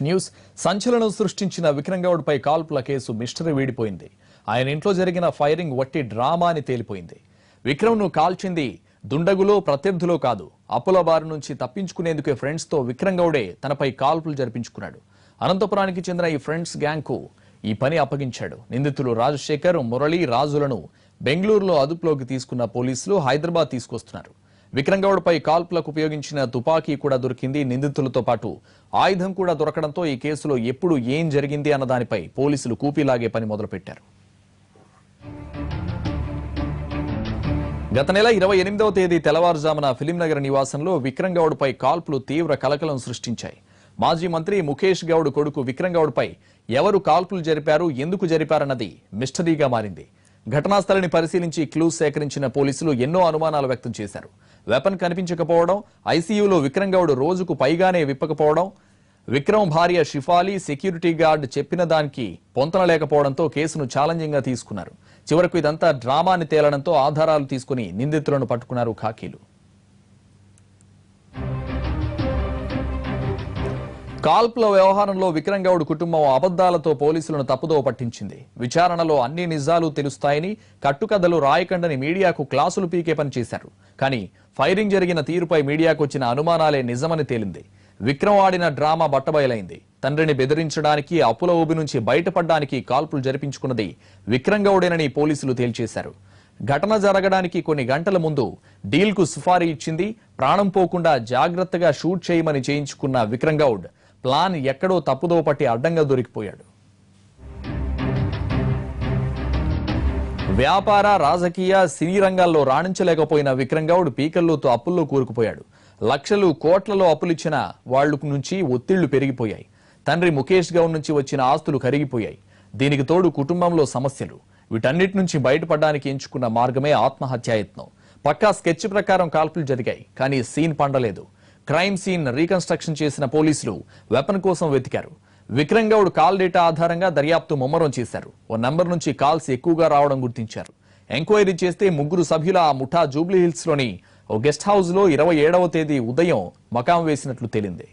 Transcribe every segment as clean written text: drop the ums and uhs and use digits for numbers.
News సంచలనం సృష్టించిన విక్రమ్ గౌడ్ పై కాల్పుల కేసు మిస్టరీ వీడిపోయింది. ఆయన ఇంట్లో జరిగిన ఫైరింగ్ వట్టి డ్రామా అని తేలిపోయింది. విక్రమ్ ను కాల్చింది దుండగులో ప్రత్యర్థులో కాదు, అప్పుల బారి నుంచి తప్పించుకునేందుకే ఫ్రెండ్స్ తో విక్రమ్ గౌడే తనపై కాల్పులు జరిపించుకున్నాడు. అనంతపురానికి చెందిన ఈ ఫ్రెండ్స్ గ్యాంగ్ కు ఈ పని అప్పగించాడు. నిందితులు రాజశేఖర్, మురళి, రాజులను బెంగళూరులో అదుపులోకి తీసుకున్న పోలీసులు హైదరాబాద్ తీసుకొస్తున్నారు. విక్రమ్ గౌడ్ పై కాల్పులకు ఉపయోగించిన తుపాకీ కూడా దొరికింది. నిందితులతో పాటు ఆయుధం కూడా దొరకడంతో ఈ కేసులో ఎప్పుడు ఏం జరిగింది అన్న దానిపై పోలీసులు కూపీలాగే పని మొదలుపెట్టారు. గత నెల 28వ తేదీ తెల్లవారుజామున ఫిలింనగర్ నివాసంలో విక్రమ్ గౌడ్ పై కాల్పులు తీవ్ర కలకలం సృష్టించాయి. మాజీ మంత్రి ముఖేష్ గౌడ్ కొడుకు విక్రమ్ గౌడ్ పై ఎవరు కాల్పులు జరిపారు, ఎందుకు జరిపారన్నది మిస్టరీగా మారింది. ఘటనాస్థలిని పరిశీలించి క్లూస్ సేకరించిన పోలీసులు ఎన్నో అనుమానాలు వ్యక్తం చేశారు. వెపన్ కనిపించకపోవడం, ఐసీయూలో విక్రమ్ గౌడ్ రోజుకు పైగానే విప్పకపోవడం, విక్రమ్ భార్య షిఫాలి సెక్యూరిటీ గార్డ్ చెప్పిన దానికి పొంతన లేకపోవడంతో కేసును ఛాలెంజింగ్ గా తీసుకున్నారు. చివరకు ఇదంతా డ్రామా అని తేలడంతో ఆధారాలు తీసుకుని నిందితులను పట్టుకున్నారు ఖాకీలు. కాల్పుల వ్యవహారంలో విక్రమ్ గౌడ్ కుటుంబం అబద్దాలతో పోలీసులను తప్పుదోవ పట్టించింది. విచారణలో అన్ని నిజాలు తెలుస్తాయని, కట్టుకథలు రాయకండని మీడియాకు క్లాసులు పీకే పని చేశారు. కానీ ఫైరింగ్ జరిగిన తీరుపై మీడియాకు వచ్చిన అనుమానాలే నిజమని తేలింది. విక్రమ్ ఆడిన డ్రామా బట్టబయలైంది. తండ్రిని బెదిరించడానికి, అప్పుల ఊబి నుంచి బయటపడడానికి కాల్పులు జరిపించుకున్నది విక్రమ్ గౌడేనని పోలీసులు తేల్చేశారు. ఘటన జరగడానికి కొన్ని గంటల ముందు డీల్కు సుఫారీ ఇచ్చింది. ప్రాణం పోకుండా జాగ్రత్తగా షూట్ చేయమని చేయించుకున్న విక్రమ్ గౌడ్ ప్లాన్ ఎక్కడో తప్పుదో పట్టి అడ్డంగా దొరికిపోయాడు. వ్యాపార, రాజకీయ, సినీ రంగాల్లో రాణించలేకపోయిన విక్రమ్ గౌడ్ పీకల్లోతో అప్పుల్లో కూరుకుపోయాడు. లక్షలు, కోట్లలో అప్పులిచ్చిన వాళ్ల నుంచి ఒత్తిళ్లు పెరిగిపోయాయి. తండ్రి ముఖేష్ గౌడ్ నుంచి వచ్చిన ఆస్తులు కరిగిపోయాయి. దీనికి తోడు కుటుంబంలో సమస్యలు. వీటన్నిటి నుంచి బయటపడడానికి ఎంచుకున్న మార్గమే ఆత్మహత్యాయత్నం. పక్కా స్కెచ్ ప్రకారం కాల్పులు జరిగాయి, కానీ సీన్ పండలేదు. క్రైమ్ సీన్ రీకన్స్ట్రక్షన్ చేసిన పోలీసులు వెపన్ కోసం వెతికారు. విక్రమ్ గౌడ్ కాల్ డేటా ఆధారంగా దర్యాప్తు ముమ్మరం చేశారు. ఓ నంబర్ నుంచి కాల్స్ ఎక్కువగా రావడం గుర్తించారు. ఎంక్వైరీ చేస్తే 3 సభ్యుల ఆ ముఠా జూబ్లీహిల్స్ లోని ఓ గెస్ట్ హౌస్ లో 27వ తేదీ ఉదయం మకాం వేసినట్లు తేలింది.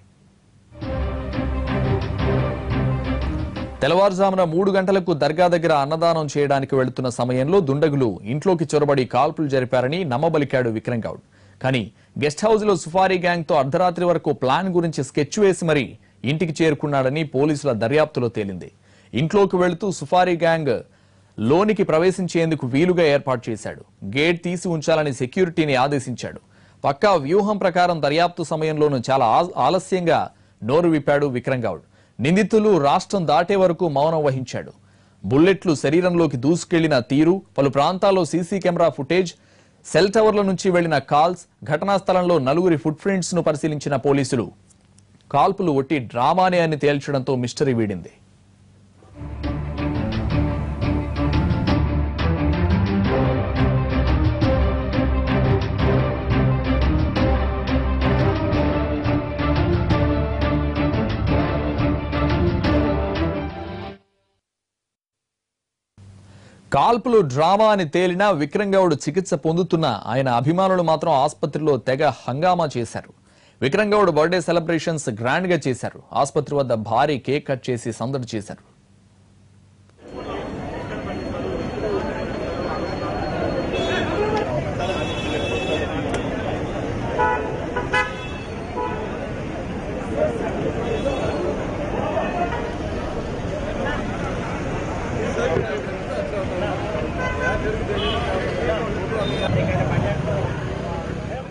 తెల్లవారుజామున 3 గంటలకు దర్గా దగ్గర అన్నదానం చేయడానికి వెళుతున్న సమయంలో దుండగులు ఇంట్లోకి చొరబడి కాల్పులు జరిపారని నమ్మబలికాడు విక్రమ్ గౌడ్. కానీ గెస్ట్ హౌస్ లో సుఫారీ గ్యాంగ్ తో అర్ధరాత్రి వరకు ప్లాన్ గురించి స్కెచ్ వేసి మరీ ఇంటికి చేరుకున్నాడని పోలీసుల దర్యాప్తులో తేలింది. ఇంట్లోకి వెళుతూ సుఫారీ గ్యాంగ్ లోనికి ప్రవేశించేందుకు వీలుగా ఏర్పాటు చేశాడు. గేట్ తీసి ఉంచాలని సెక్యూరిటీని ఆదేశించాడు. పక్కా వ్యూహం ప్రకారం దర్యాప్తు సమయంలోనూ చాలా ఆలస్యంగా నోరు విప్పాడు విక్రమ్ గౌడ్. నిందితులు రాష్ట్రం దాటే వరకు మౌనం వహించాడు. బుల్లెట్లు శరీరంలోకి దూసుకెళ్లిన తీరు, పలు ప్రాంతాల్లో సీసీ కెమెరా ఫుటేజ్, సెల్ టవర్ల నుంచి వెళ్లిన కాల్స్, ఘటనా స్థలంలో 4 ఫుట్ ప్రింట్స్ ను పరిశీలించిన పోలీసులు కాల్పులు ఒట్టి డ్రామానే అని తేల్చడంతో మిస్టరీ వీడింది. కాల్పులు డ్రామా అని తేలినా విక్రమ్ గౌడ్ చికిత్స పొందుతున్న ఆయన అభిమానులు మాత్రం ఆసుపత్రిలో తెగ హంగామా చేశారు. Vikram Goud birthday celebrations grand గా చేశారు. ఆసుపత్రి వద్ద భారీ కేక్ కట్ చేసి సందడి చేశారు.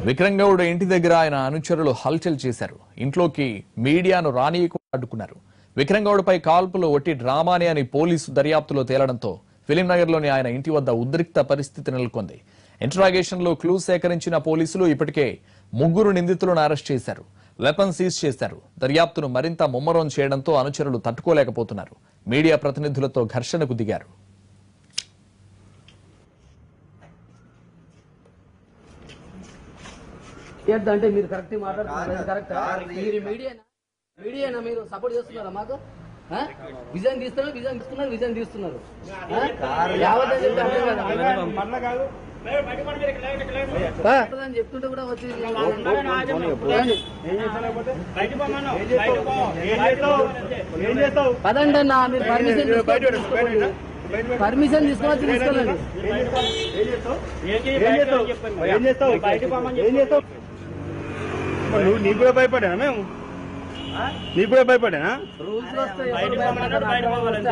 విక్రమ్ గౌడ్ ఇంటి దగ్గర ఆయన అనుచరులు హల్చల్ చేశారు. ఇంట్లోకి మీడియాను రానియకుండా అడ్డుకున్నారు. విక్రమ్ గౌడ్ పై కాల్పులు ఒట్టి డ్రామానే అని పోలీసు దర్యాప్తులో తేలడంతో ఫిలింనగర్లోని ఆయన ఇంటి వద్ద ఉద్రిక్త పరిస్థితి నెలకొంది. ఇంట్రాగేషన్ లో క్లూ సేకరించిన పోలీసులు ఇప్పటికే 3 నిందితులను అరెస్ట్ చేశారు. వెపన్ సీజ్ చేశారు. దర్యాప్తును మరింత ముమ్మరం చేయడంతో అనుచరులు తట్టుకోలేకపోతున్నారు. మీడియా ప్రతినిధులతో ఘర్షణకు దిగారు. అంటే మీరు కరెక్ట్ మాట్లాడుతున్నారు. కరెక్ట్ మీరు మీడియా మీరు సపోర్ట్ చేస్తున్నారా మాకు? విజయం తీసుకున్నారు. అని చెప్తుంటే కూడా వచ్చి పదండి అన్న మీరు పర్మిషన్ తీసుకొని తీసుకెళ్ళండి. నువ్వు నీకు కూడా భయపడానా? మేము నీకు కూడా భయపడానా? రూల్స్ వస్తే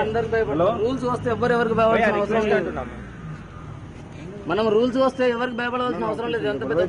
అందరికి భయపడాలి. రూల్స్ వస్తే ఎవరికి భయపడాల్సిన అవసరం లేదు. మనం రూల్స్ వస్తే ఎవరికి భయపడవలసిన అవసరం లేదు. ఎంత పెద్ద